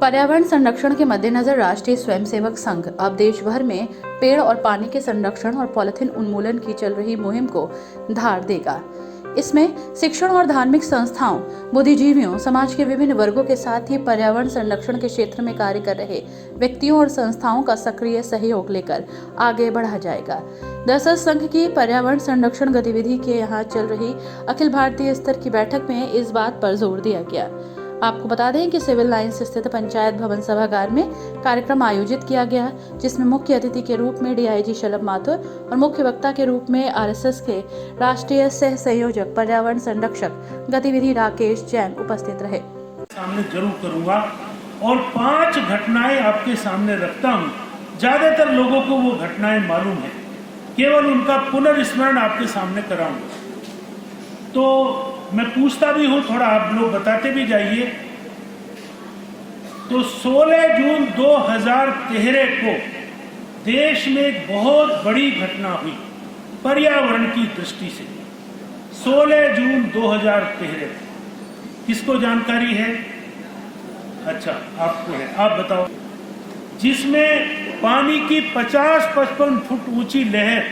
पर्यावरण संरक्षण के मद्देनजर राष्ट्रीय स्वयंसेवक संघ अब देश भर में पेड़ और पानी के संरक्षण और पॉलिथीन उन्मूलन की चल रही मुहिम को धार देगा। इसमें शिक्षण और धार्मिक संस्थाओं, बुद्धिजीवियों, समाज के विभिन्न वर्गों के साथ ही पर्यावरण संरक्षण के क्षेत्र में कार्य कर रहे व्यक्तियों और संस्थाओं का सक्रिय सहयोग लेकर आगे बढ़ा जाएगा। दरअसल संघ की पर्यावरण संरक्षण गतिविधि के यहाँ चल रही अखिल भारतीय स्तर की बैठक में इस बात पर जोर दिया गया। आपको बता दें कि सिविल लाइंस स्थित पंचायत भवन सभागार में कार्यक्रम आयोजित किया गया, जिसमें मुख्य अतिथि के रूप में डीआईजी शलभ माथुर और मुख्य वक्ता के रूप में आरएसएस के राष्ट्रीय सह संयोजक पर्यावरण संरक्षक गतिविधि राकेश जैन उपस्थित रहे। सामने जरूर करूंगा और 5 घटनाएं आपके सामने रखता हूं। ज्यादातर लोगों को वो घटनाएं मालूम है, केवल उनका पुनर्स्मरण आपके सामने कराऊंगा। तो मैं पूछता भी हूं, थोड़ा आप लोग बताते भी जाइए। तो 16 जून 2013 को देश में एक बहुत बड़ी घटना हुई पर्यावरण की दृष्टि से। 16 जून 2013 किसको जानकारी है? अच्छा, आपको है, आप बताओ। जिसमें पानी की 50-55 फुट ऊंची लहर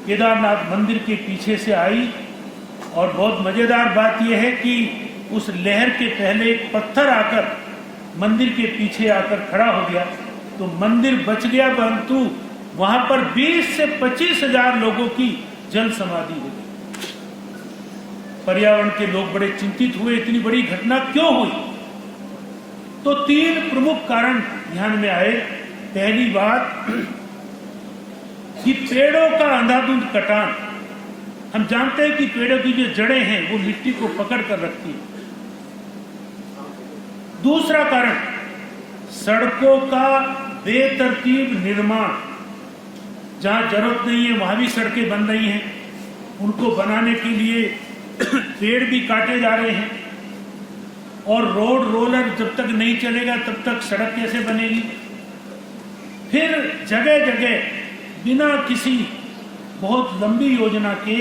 केदारनाथ मंदिर के पीछे से आई। और बहुत मजेदार बात यह है कि उस लहर के पहले एक पत्थर आकर मंदिर के पीछे आकर खड़ा हो गया, तो मंदिर बच गया, परंतु वहां पर 20 से 25 हजार लोगों की जल समाधि हो गई। पर्यावरण के लोग बड़े चिंतित हुए, इतनी बड़ी घटना क्यों हुई? तो 3 प्रमुख कारण ध्यान में आए। पहली बात कि पेड़ों का अंधाधुंध कटान। हम जानते हैं कि पेड़ों की जो जड़ें हैं वो मिट्टी को पकड़ कर रखती है। दूसरा कारण, सड़कों का बेतरतीब निर्माण। जहां जरूरत नहीं है वहां भी सड़कें बन रही हैं, उनको बनाने के लिए पेड़ भी काटे जा रहे हैं। और रोड रोलर जब तक नहीं चलेगा तब तक सड़क कैसे बनेगी? फिर जगह जगह बिना किसी बहुत लंबी योजना के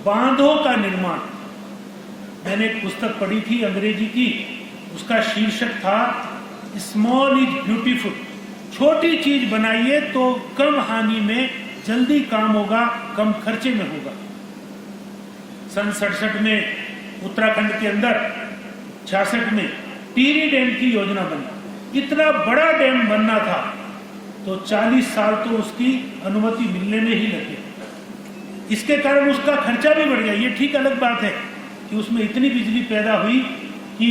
बांधों का निर्माण। मैंने एक पुस्तक पढ़ी थी अंग्रेजी की, उसका शीर्षक था स्मॉल इज ब्यूटीफुल। छोटी चीज बनाइए तो कम हानि में जल्दी काम होगा, कम खर्चे में होगा। सन 67 में उत्तराखंड के अंदर 66 में टिहरी डैम की योजना बनी। इतना बड़ा डैम बनना था तो 40 साल तो उसकी अनुमति मिलने में ही लगे। इसके कारण उसका खर्चा भी बढ़ गया। ये ठीक अलग बात है कि उसमें इतनी बिजली पैदा हुई कि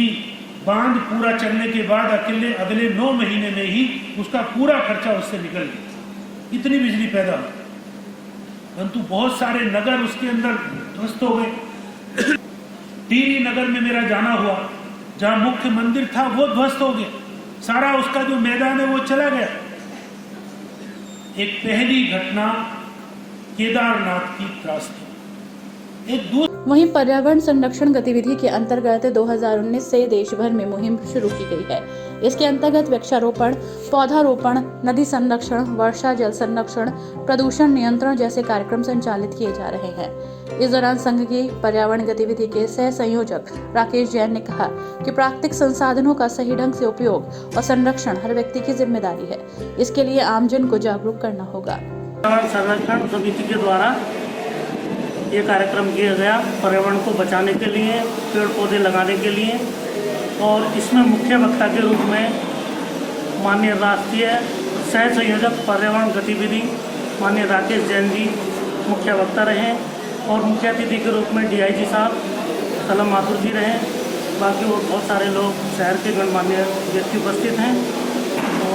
बांध पूरा चलने के बाद अगले 9 महीने में ही उसका पूरा खर्चा उससे निकल गया। इतनी बिजली पैदा हुई, परंतु बहुत सारे नगर उसके अंदर ध्वस्त हो गए। टिहरी नगर में मेरा जाना हुआ, जहां मुख्य मंदिर था वो ध्वस्त हो गया, सारा उसका जो मैदान है वो चला गया। एक पहली घटना केदारनाथ की त्रासदी। वहीं पर्यावरण संरक्षण गतिविधि के अंतर्गत 2019 से देश भर में मुहिम शुरू की गई है। इसके अंतर्गत वृक्षारोपण, पौधारोपण, नदी संरक्षण, वर्षा जल संरक्षण, प्रदूषण नियंत्रण जैसे कार्यक्रम संचालित किए जा रहे हैं। इस दौरान संघ की पर्यावरण गतिविधि के सह संयोजक राकेश जैन ने कहा कि प्राकृतिक संसाधनों का सही ढंग से उपयोग और संरक्षण हर व्यक्ति की जिम्मेदारी है। इसके लिए आमजन को जागरूक करना होगा। संरक्षण समिति के द्वारा ये कार्यक्रम किया गया पर्यावरण को बचाने के लिए, पेड़ पौधे लगाने के लिए। और इसमें मुख्य वक्ता के रूप में माननीय राष्ट्रीय सह संयोजक पर्यावरण गतिविधि माननीय राकेश जैन जी मुख्य वक्ता रहे और मुख्य अतिथि के रूप में डीआईजी साहब शलभ माथुर जी रहे। बाकी वो बहुत सारे लोग शहर के गणमान्य व्यक्ति उपस्थित हैं।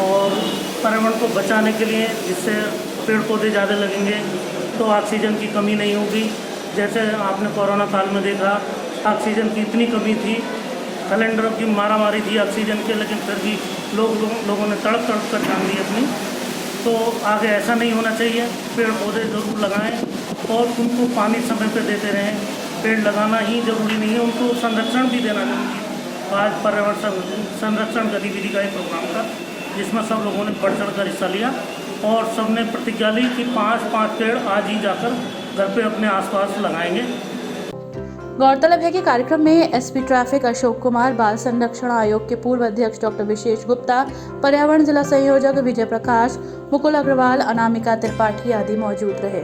और पर्यावरण को बचाने के लिए, जिससे पेड़ पौधे ज़्यादा लगेंगे तो ऑक्सीजन की कमी नहीं होगी। जैसे आपने कोरोना काल में देखा, ऑक्सीजन की इतनी कमी थी, सिलेंडरों की मारामारी थी ऑक्सीजन के, लेकिन फिर भी लोगों ने तड़प कर जान दी अपनी। तो आगे ऐसा नहीं होना चाहिए। पेड़ पौधे जरूर लगाएं और उनको पानी समय पर देते रहें। पेड़ लगाना ही जरूरी नहीं है, उनको संरक्षण भी देना जरूरी है। आज पर्यावरण संरक्षण गतिविधि का एक प्रोग्राम था, जिसमें सब लोगों ने बढ़ चढ़ कर हिस्सा लिया और सबने प्रतिज्ञा ली कि 5-5 पेड़ आज ही जाकर घर पे अपने आसपास लगाएंगे। गौरतलब है कि कार्यक्रम में एसपी ट्रैफिक अशोक कुमार, बाल संरक्षण आयोग के पूर्व अध्यक्ष डॉक्टर विशेष गुप्ता, पर्यावरण जिला संयोजक विजय प्रकाश, मुकुल अग्रवाल, अनामिका त्रिपाठी आदि मौजूद रहे।